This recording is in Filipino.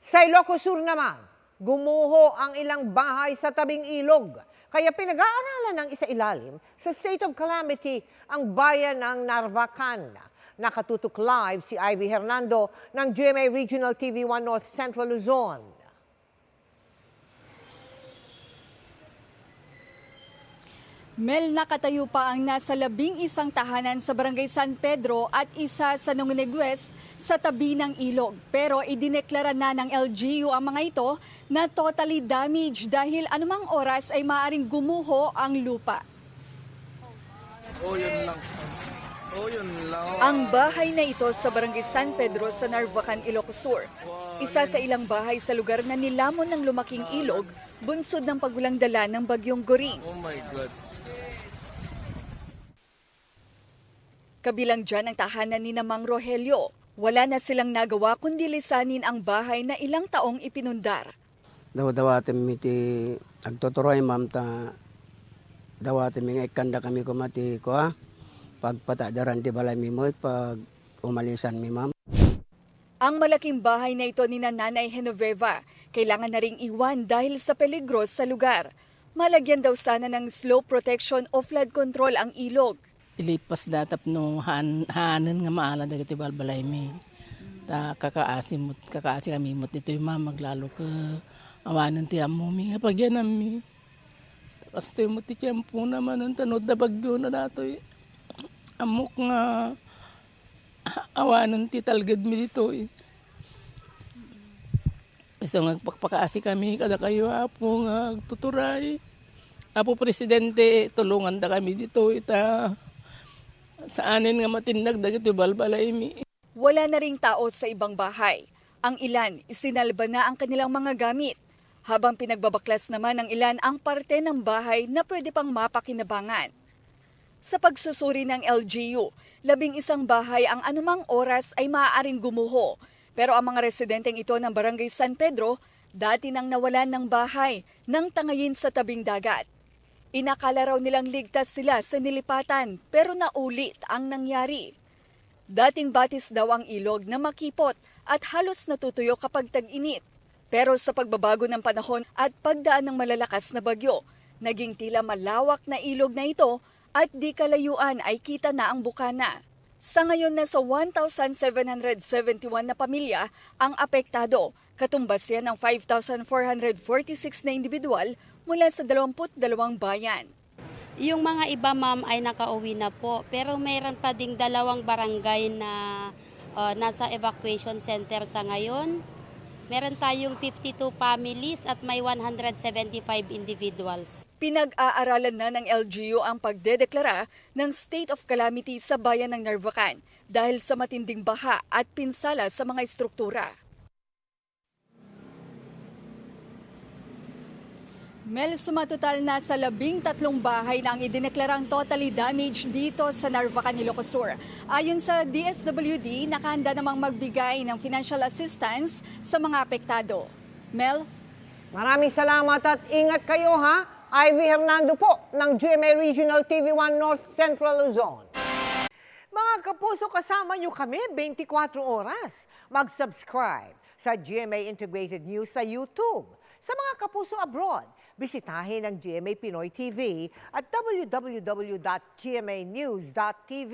Sa Ilocos Sur naman, gumuho ang ilang bahay sa tabing ilog. Kaya pinag-aaralan ng isailalim sa state of calamity ang bayan ng Narvacan. Nakatutok live si Ivy Hernando ng GMA Regional TV1 North Central Luzon. Mel, nakatayo pa ang nasa 11 tahanan sa Barangay San Pedro at isa sa Nungunig West sa tabi ng ilog. Pero idineklara na ng LGU ang mga ito na totally damaged dahil anumang oras ay maaaring gumuho ang lupa. Yun lang. Yun lang. Ang bahay na ito sa Barangay San Pedro sa Narvacan, Ilocos Sur. Isa sa ilang bahay sa lugar na nilamon ng lumaking ilog, bunsod ng pagulang dala ng bagyong Goring. Oh my God. Kabilang dyan ang tahanan ni Mang Rogelio. Wala na silang nagawa kundi lisanin ang bahay na ilang taong ipinundar. Dawatin miti agtuturoy ma'am ta dawatin mi ikanda kami kumati ko pagpatadaran ti balay mi mo pag umalisan mi ma'am. Ang malaking bahay na ito ni Nanay Genoveva kailangan na ring iwan dahil sa peligro sa lugar. Malagyan daw sana ng slope protection o flood control ang ilog. Ilipas datap no hanan nga maala dagiti balbalay mi. Ta kakaasi kami mot ito yung maglalo ka awanan ti amo mi nga pagyanam mi. Kaste mo ti tiyempo naman ang tanod na bagyo na datoy. Amok nga awanan ti talgad mi dito eh. So nagpakaasi kami kada kayo apo nga tuturay. Apo presidente tulungan da kami dito ita. Saanin nga matindag dagiti balbalay mi. Wala na ring tao sa ibang bahay. Ang ilan, isinalba na ang kanilang mga gamit. Habang pinagbabaklas naman ng ilan ang parte ng bahay na pwede pang mapakinabangan. Sa pagsusuri ng LGU, 11 bahay ang anumang oras ay maaaring gumuho. Pero ang mga residenteng ito ng Barangay San Pedro, dati nang nawalan ng bahay nang tangayin sa tabing dagat. Inakala raw nilang ligtas sila sa nilipatan pero naulit ang nangyari. Dating batis daw ang ilog na makipot at halos natutuyo kapag tag-init. Pero sa pagbabago ng panahon at pagdaan ng malalakas na bagyo, naging tila malawak na ilog na ito at di kalayuan ay kita na ang bukana. Sa ngayon nasa 1,771 na pamilya ang apektado, katumbas yan ng 5,446 na individual mula sa 22 bayan. Yung mga iba ma'am ay nakauwi na po, pero mayroon pa ding 2 barangay na nasa evacuation center sa ngayon. Meron tayong 52 families at may 175 individuals. Pinag-aaralan na ng LGU ang pagdedeklara ng state of calamity sa bayan ng Narvacan dahil sa matinding baha at pinsala sa mga estruktura. Mel, sumatotal na sa 13 bahay na ang idineklarang totally damaged dito sa Narvacan, Ilocos Sur. Ayon sa DSWD, nakahanda namang magbigay ng financial assistance sa mga apektado. Mel? Maraming salamat at ingat kayo ha. Ivy Hernando po ng GMA Regional TV1 North Central Luzon. Mga kapuso, kasama nyo kami 24 oras. Mag-subscribe sa GMA Integrated News sa YouTube. Sa mga kapuso abroad, bisitahin ang GMA Pinoy TV at www.gmanews.tv.